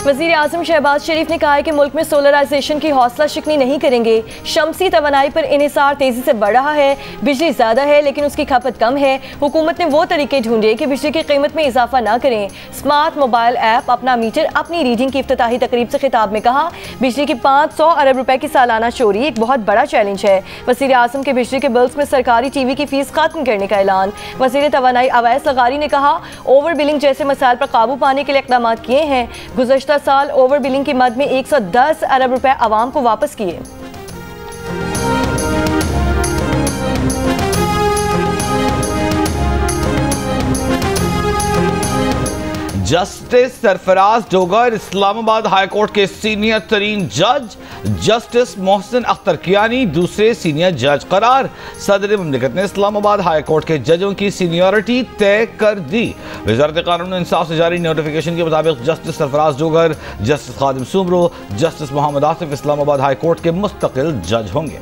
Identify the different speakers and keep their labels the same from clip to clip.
Speaker 1: वज़ीर आज़म शहबाज शरीफ ने कहा है कि मुल्क में सोलराइजेशन की हौसला शिकनी नहीं करेंगे। शमसी तवानाई पर इन्हिसार तेजी से बढ़ रहा है। बिजली ज़्यादा है लेकिन उसकी खपत कम है। हुकूमत ने वो तरीके ढूंढे कि बिजली की कीमत में इजाफा ना करें। स्मार्ट मोबाइल ऐप अपना मीटर अपनी रीडिंग की इफ्तिताही तकरीब से खिताब में कहा, बिजली की 500 अरब रुपए की सालाना चोरी एक बहुत बड़ा चैलेंज है। वज़ीर आज़म के बिजली के बिल्स में सरकारी टीवी की फीस खत्म करने का ऐलान। वज़ीर तवानाई अवैस लगारी ने कहा, ओवर बिलिंग जैसे मसाइल पर काबू पाने के लिए इक़दाम किए हैं। गुज़श्ता साल ओवर बिलिंग की मद में 110 अरब रुपए आवाम को वापस किए।
Speaker 2: Justice Sarfaraz Dogar Islamabad high court के सीनियर तरीन जज। जस्टिस मोहसिन अख्तर कियानी दूसरे सीनियर जज करार। सदर मुमलिकत ने इस्लामाबाद हाई कोर्ट के जजों की सीनियरिटी तय कर दी। वज़ारत कानून इंसाफ से जारी नोटिफिकेशन के मुताबिक justice Sarfaraz Dogar, justice Khadim Soomro, justice Mohammad Asif Islamabad high court के मुस्तकिल जज होंगे।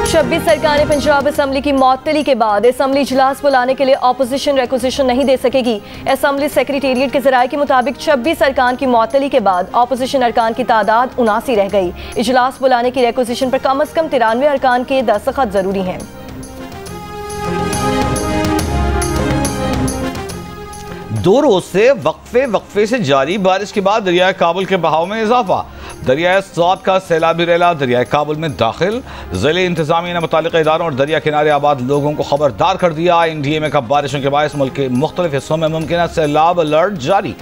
Speaker 1: 26 सरकारें पंजाब असम्बली की मअतली के बाद असम्बली इजलास बुलाने के लिए ऑपोजिशन रिक्वेजिशन नहीं दे सकेगी। असम्बली सेक्रेटेरिएट के ज़राए के मुताबिक 26 अरकान की मअतली के बाद ऑपोजिशन अरकान की तादाद 79 रह गई। इजलास बुलाने की रिक्वेजिशन पर कम अज़ कम 93 अरकान के दस्तखत जरूरी हैं।
Speaker 2: दो रोज से वक्फे से जारी बारिश के बाद दरियाए काबुल के बहाव में इजाफा। दरियाए स्वात का सैलाबी रेला दरियाए काबुल में दाखिल। ज़िले इंतजामिया ने मुताल्लिक़ इदारों और दरिया किनारे आबाद लोगों को खबरदार कर दिया। NDMA का बारिशों के बायस मुल्क के मुख्तलिफ हिस्सों में मुमकिन सैलाब अलर्ट जारी।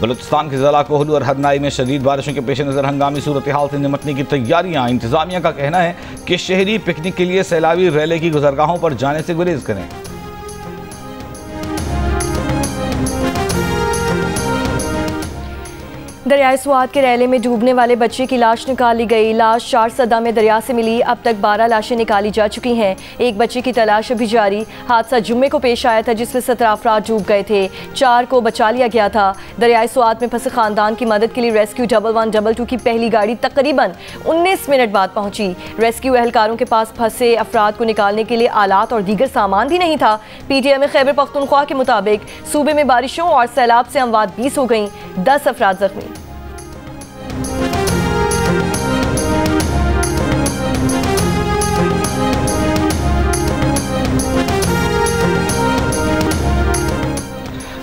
Speaker 2: बलूचिस्तान के ज़िला कोहलू और हरनाई में शदीद बारिशों के पेश नज़र हंगामी सूरत हाल से निमटने की तैयारियाँ। इंतजामिया का कहना है कि शहरी पिकनिक के लिए सैलाबी रेले की गुजरगाहों पर जाने से गुरेज करें।
Speaker 1: दरियाए स्वात के रैले में डूबने वाले बच्चे की लाश निकाली गई। लाश 4 सदा में दरिया से मिली। अब तक 12 लाशें निकाली जा चुकी हैं। एक बच्चे की तलाश अभी जारी। हादसा जुम्मे को पेश आया था जिसमें 17 अफराद डूब गए थे। 4 को बचा लिया गया था। दरियाए स्वात में फंसे खानदान की मदद के लिए रेस्क्यू 1122 की पहली गाड़ी तकरीबन 19 मिनट बाद पहुंची। रेस्क्यू एहलकारों के पास फंसे अफराद को निकालने के लिए आलात और दीगर सामान भी नहीं था। PTI खैबर पख्तूनख्वा के मुताबिक सूबे में बारिशों और सैलाब से अमवात 20 हो गई, 10 अफराद जख्मी।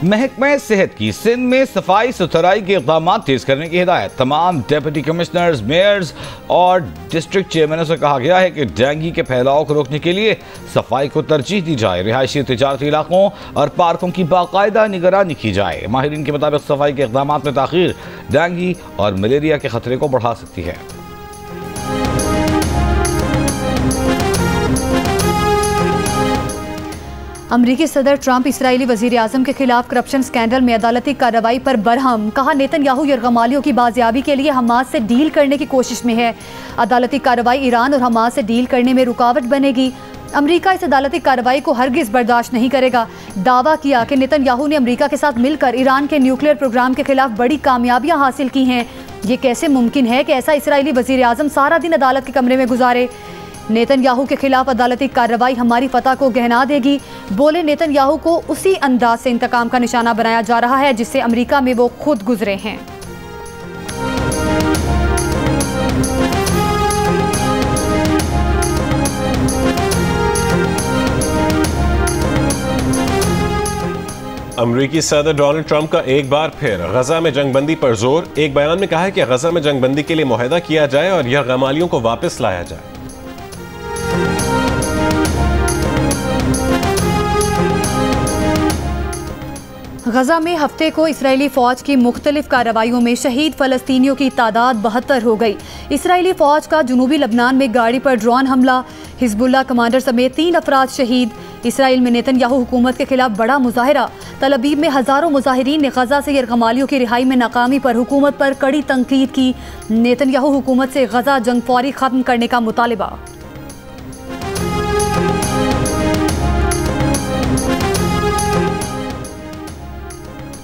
Speaker 2: महकमा सेहत की सिंध में सफाई सुथराई के इक़दाम तेज करने की हिदायत। तमाम डिप्टी कमिश्नर्स, मेयर्स और डिस्ट्रिक्ट चेयरमैनों से कहा गया है कि डेंगू के फैलाव को रोकने के लिए सफाई को तरजीह दी जाए। रिहायशी तिजारती इलाकों और पार्कों की बाकायदा निगरानी की जाए। माहिरीन के मुताबिक सफाई के इक़दाम में ताख़ीर डेंगू और मलेरिया के खतरे को बढ़ा सकती है।
Speaker 3: अमरीकी सदर ट्रंप इसराइली वजीर आज़म के खिलाफ करप्शन स्कैंडल में अदालती कार्रवाई पर बरहम। कहा, नेतन्याहू यरगमालियों की बाजियाबी के लिए हमास से डील करने की कोशिश में है। अदालती कार्रवाई ईरान और हमास से डील करने में रुकावट बनेगी। अमरीका इस अदालती कार्रवाई को हरगिज बर्दाश्त नहीं करेगा। दावा किया कि नेतन्याहू ने अमरीका के साथ मिलकर ईरान के न्यूक्लियर प्रोग्राम के खिलाफ बड़ी कामयाबियां हासिल की हैं। ये कैसे मुमकिन है कि ऐसा इसराइली वजीर आज़म सारा दिन अदालत के कमरे में गुजारे। नेतन्याहू के खिलाफ अदालती कार्रवाई हमारी फतह को गहना देगी। बोले, नेतन्याहू को उसी अंदाज से इंतकाम का निशाना बनाया जा रहा है जिससे अमरीका में वो खुद गुजरे हैं।
Speaker 4: अमरीकी सदर डोनाल्ड ट्रंप का एक बार फिर गजा में जंगबंदी पर जोर। एक बयान में कहा है कि गजा में जंगबंदी के लिए मुआहदा किया जाए और यरगमालियों को वापस लाया जाए।
Speaker 3: गजा में हफ्ते को इसराइली फौज की मुख्तलिफ कार्रवाइयों में शहीद फलस्तीनियों की तादाद 72 हो गई। इसराइली फौज का जनूबी लबनान में गाड़ी पर ड्रोन हमला, हिजबुल्लाह कमांडर समेत 3 अफराद शहीद। इसराइल में नेतन्याहू हुकूमत के खिलाफ बड़ा मुजाहिरा। तल अवीव में हजारों मुजाहिरीन ने गजा से यरगमालियों की रिहाई में नाकामी पर हुकूमत पर कड़ी तनकीद की। नेतन्याहू हुकूमत से गजा जंग फौरी खत्म करने का मुतालिबा।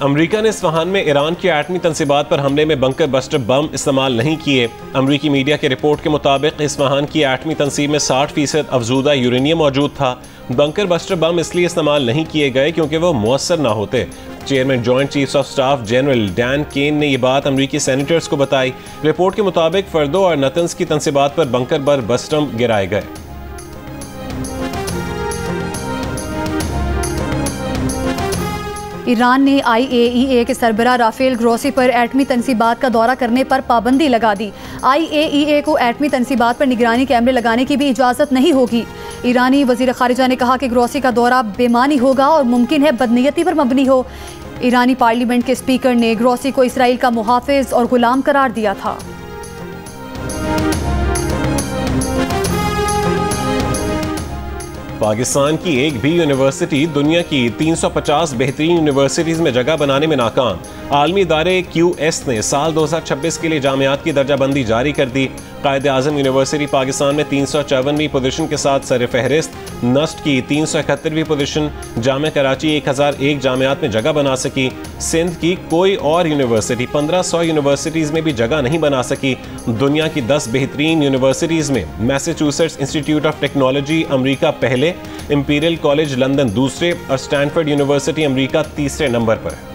Speaker 4: अमरीका ने इस्फहान में ईरान की एटमी तंसीबात पर हमले में बंकर बस्टर बम इस्तेमाल नहीं किए। अमरीकी मीडिया के रिपोर्ट के मुताबिक इस्फहान की एटमी तंसीब में 60% अफजूदा यूरेनियम मौजूद था। बंकर बस्टर बम इसलिए इस्तेमाल नहीं किए गए क्योंकि वो मुअस्सर ना होते। Chairman joint chiefs of staff general Dan Caine ने यह बात अमरीकी सेनेटर्स को बताई। रिपोर्ट के मुताबिक फर्दो और नतन्स की तनसीबात पर बंकर बर बस्टम गिराए गए।
Speaker 3: ईरान ने IAEA के सरबराह राफेल ग्रोसी पर एटमी तनसीबात का दौरा करने पर पाबंदी लगा दी। IAEA को एटमी तनसीबात पर निगरानी कैमरे लगाने की भी इजाज़त नहीं होगी। ईरानी वज़ीर ख़ारिजा ने कहा कि ग्रोसी का दौरा बेमानी होगा और मुमकिन है बदनीयती पर मबनी हो। ईरानी पार्लियामेंट के स्पीकर ने ग्रोसी को इसराइल का मुहाफ़िज़ और गुलाम करार दिया था।
Speaker 4: पाकिस्तान की एक भी यूनिवर्सिटी दुनिया की 350 बेहतरीन यूनिवर्सिटीज़ में जगह बनाने में नाकाम। आलमी इदारे QS ने साल 2026 के लिए जामियात की दर्जाबंदी जारी कर दी। कायद-ए-आज़म यूनिवर्सिटी पाकिस्तान में 354वीं पोजीशन के साथ सरफहरिस्त, नस्ट की 371वीं पोजीशन। जामिया कराची 1001 जामियात में जगह बना सकी। सिंध की कोई और यूनिवर्सिटी 1500 यूनिवर्सिटीज़ में भी जगह नहीं बना सकी। दुनिया की 10 बेहतरीन यूनिवर्सिटीज़ में मैसाचुसेट्स इंस्टीट्यूट ऑफ टेक्नोलॉजी अमरीका पहले, इंपीरियल कॉलेज लंदन दूसरे और स्टैनफोर्ड यूनिवर्सिटी अमरीका तीसरे नंबर पर है।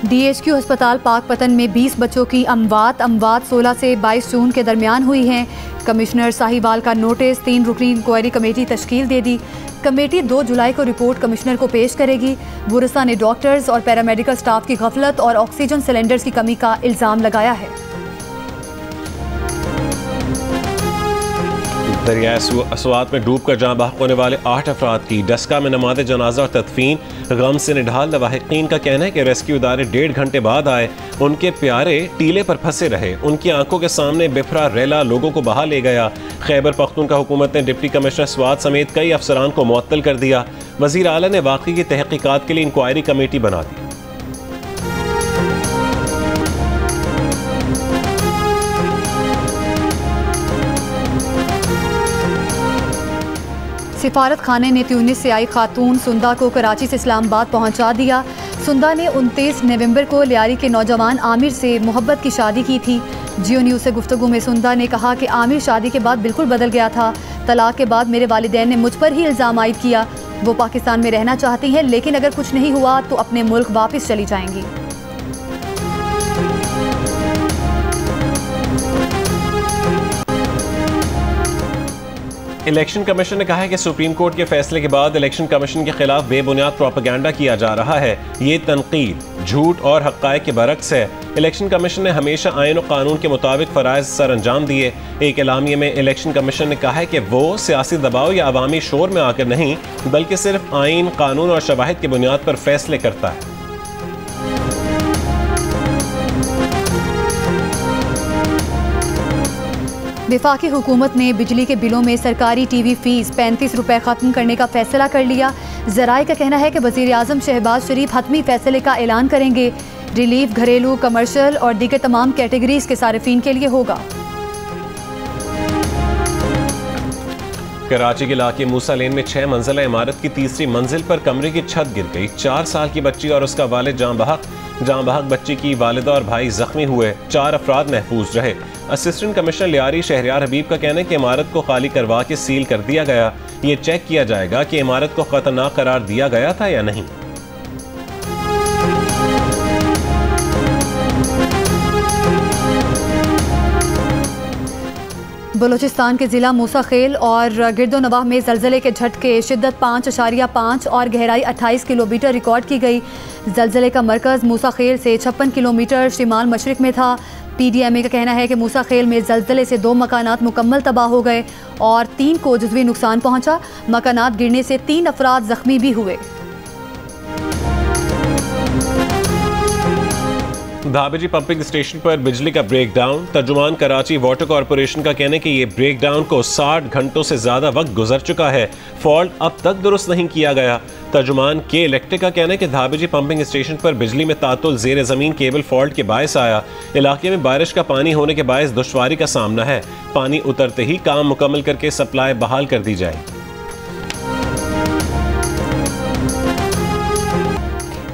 Speaker 3: DHQ अस्पताल पाकपतन में 20 बच्चों की अमवात 16 से 22 जून के दरमियान हुई हैं। कमिश्नर साहिवाल का नोटिस 3 रुकनी इंक्वायरी कमेटी तश्कील दे दी। कमेटी 2 जुलाई को रिपोर्ट कमिश्नर को पेश करेगी। बुरसा ने डॉक्टर्स और पैरामेडिकल स्टाफ की गफलत और ऑक्सीजन सिलेंडर्स की कमी का इल्ज़ाम लगाया है।
Speaker 4: दरिया अस्वात में डूब कर जाँ बहक होने वाले 8 अफराद की डस्का में नमाज जनाजा और तदफीन। गम से निढाल लवाहिकीन का कहना है कि रेस्क्यू इदारे 1.5 घंटे बाद आए। उनके प्यारे टीले पर फंसे रहे। उनकी आंखों के सामने बिफरा रेला लोगों को बहा ले गया। खैबर पख्तूनख्वा हुकूमत ने डिप्टी कमिश्नर स्वात समेत कई अफसरान को मुअत्तल कर दिया। वज़ीर आला ने वाक़ई की तहकीकात के लिए इंक्वायरी कमेटी बना दी।
Speaker 3: सिफारत खाने ने ट्यूनिस से आई खातून सुंदा को कराची से इस्लामाबाद पहुंचा दिया। सुंदा ने 29 नवंबर को लियारी के नौजवान आमिर से मोहब्बत की शादी की थी। जियो न्यूज़ से गुफ्तगू में सुंदा ने कहा कि आमिर शादी के बाद बिल्कुल बदल गया था। तलाक के बाद मेरे वालिदैन ने मुझ पर ही इल्ज़ाम आयद किया। वो पाकिस्तान में रहना चाहती हैं, लेकिन अगर कुछ नहीं हुआ तो अपने मुल्क वापस चली जाएंगी।
Speaker 4: इलेक्शन कमीशन ने कहा है कि सुप्रीम कोर्ट के फैसले के बाद इलेक्शन कमीशन के खिलाफ बेबुनियाद प्रोपेगेंडा किया जा रहा है। ये तनकीद झूठ और हक़ाइक़ के बरक्स है। इलेक्शन कमीशन ने हमेशा आईन और कानून के मुताबिक फ़राइज़ सर अंजाम दिए। एक एलामिया में इलेक्शन कमीशन ने कहा है कि वो सियासी दबाव या अवामी शोर में आकर नहीं, बल्कि सिर्फ आईन, कानून और शवाहिद की बुनियाद पर फैसले करता है।
Speaker 3: वफाकी हुकूमत ने बिजली के बिलों में सरकारी TV फीस 35 रुपये ख़त्म करने का फैसला कर लिया। ज़राए का कहना है कि वज़ीर आज़म शहबाज शरीफ हतमी फैसले का ऐलान करेंगे। रिलीफ घरेलू, कमर्शल और दीगर तमाम कैटेगरीज के सारिफीन के लिए होगा।
Speaker 4: कराची के इलाके मूसा लेन में 6 मंजिला इमारत की तीसरी मंजिल पर कमरे की छत गिर गई। 4 साल की बच्ची और उसका वालिद जाँ बहक बच्ची की वालिदा और भाई जख्मी हुए। 4 अफराद महफूज रहे। असिस्टेंट कमिश्नर लियारी शहरियार हबीब का कहना है कि इमारत को खाली करवा के सील कर दिया गया। ये चेक किया जाएगा कि इमारत को खतरनाक करार दिया गया था या नहीं।
Speaker 3: बलूचिस्तान के ज़िला मूसा खेल और गिरदोनवाह में ज़लज़ले के झटके शिद्दत 5.5 और गहराई 28 किलोमीटर रिकॉर्ड की गई। ज़लज़ले का मरकज़ मूसा खेल से 56 किलोमीटर शिमाल मशरिक में था। PDMA का कहना है कि मूसा खेल में ज़लज़ले से 2 मकानात मुकम्मल तबाह हो गए और 3 को जुज़वी नुकसान पहुँचा। मकानात गिरने से 3 अफराद ज़ख्मी भी हुए।
Speaker 4: धाबेजी पंपिंग स्टेशन पर बिजली का ब्रेकडाउन। तर्जुमान कराची वाटर कॉरपोरेशन का कहना है कि ये ब्रेकडाउन को 60 घंटों से ज़्यादा वक्त गुजर चुका है। फॉल्ट अब तक दुरुस्त नहीं किया गया। तर्जुमान के इलेक्ट्रिक का कहना है कि धाबेजी पंपिंग स्टेशन पर बिजली में तातुल ज़ेर ज़मीन केबल फॉल्ट के बायस आया। इलाके में बारिश का पानी होने के बायस दुश्वारी का सामना है। पानी उतरते ही काम मुकम्मल करके सप्लाई बहाल कर दी जाए।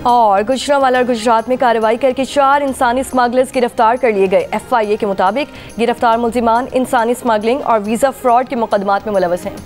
Speaker 1: और गुजरांवाला और गुजरात में कार्रवाई करके 4 इंसानी स्मगलर्स गिरफ्तार कर लिए गए। FIA के मुताबिक गिरफ्तार मुल्जिमान इंसानी स्मगलिंग और वीज़ा फ्रॉड के मुकदमात में मुलव्वस हैं।